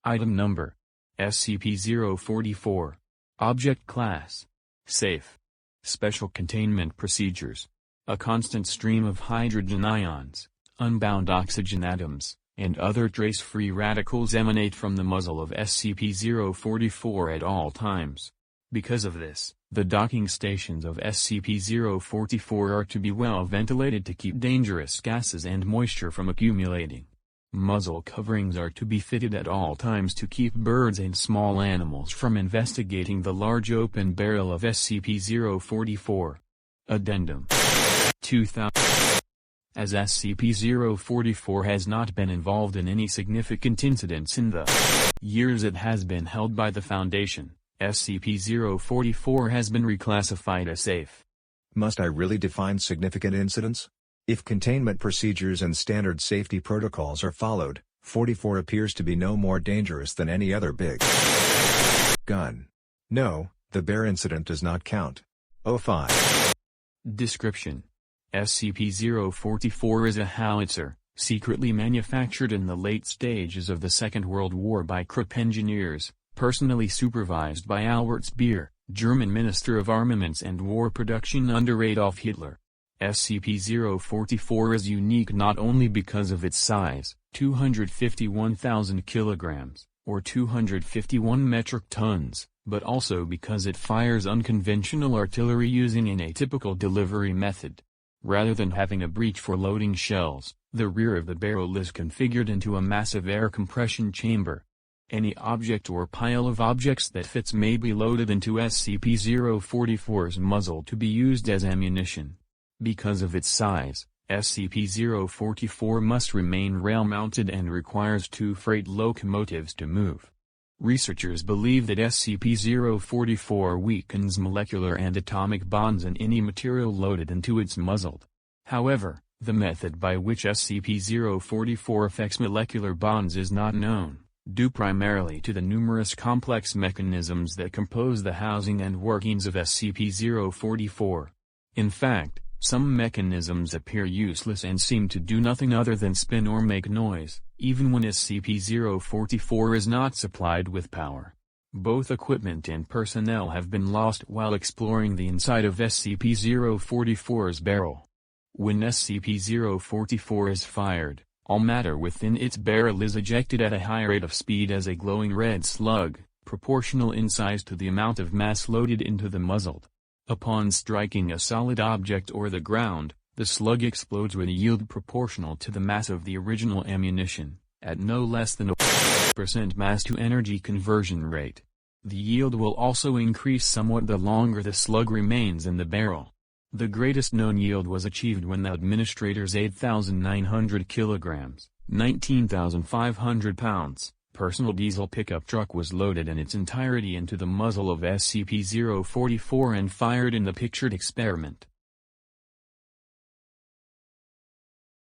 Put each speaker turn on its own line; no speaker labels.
Item Number: SCP-044. Object Class: Safe. Special Containment Procedures: a constant stream of hydrogen ions, unbound oxygen atoms, and other trace-free radicals emanate from the muzzle of SCP-044 at all times. Because of this, the docking stations of SCP-044 are to be well ventilated to keep dangerous gases and moisture from accumulating. Muzzle coverings are to be fitted at all times to keep birds and small animals from investigating the large open barrel of SCP-044. Addendum 2000. As SCP-044 has not been involved in any significant incidents in the years it has been held by the Foundation, SCP-044 has been reclassified as safe.
Must I really define significant incidents? If containment procedures and standard safety protocols are followed, 44 appears to be no more dangerous than any other big gun. No, the bear incident does not count. 05.
Description: SCP-044 is a howitzer, secretly manufactured in the late stages of the Second World War by Krupp engineers, personally supervised by Albert Speer, German Minister of Armaments and War Production under Adolf Hitler. SCP-044 is unique not only because of its size, 251,000 kilograms, or 251 metric tons, but also because it fires unconventional artillery using an atypical delivery method. Rather than having a breech for loading shells, the rear of the barrel is configured into a massive air compression chamber. Any object or pile of objects that fits may be loaded into SCP-044's muzzle to be used as ammunition. Because of its size, SCP-044 must remain rail-mounted and requires 2 freight locomotives to move. Researchers believe that SCP-044 weakens molecular and atomic bonds in any material loaded into its muzzle. However, the method by which SCP-044 affects molecular bonds is not known, due primarily to the numerous complex mechanisms that compose the housing and workings of SCP-044. In fact, some mechanisms appear useless and seem to do nothing other than spin or make noise, even when SCP-044 is not supplied with power. Both equipment and personnel have been lost while exploring the inside of SCP-044's barrel. When SCP-044 is fired, all matter within its barrel is ejected at a high rate of speed as a glowing red slug, proportional in size to the amount of mass loaded into the muzzle. Upon striking a solid object or the ground, the slug explodes with a yield proportional to the mass of the original ammunition, at no less than a 1% mass-to-energy conversion rate. The yield will also increase somewhat the longer the slug remains in the barrel. The greatest known yield was achieved when the administrator's 8,900 kilograms, 19,500 pounds, personal diesel pickup truck was loaded in its entirety into the muzzle of SCP-044 and fired in the pictured experiment.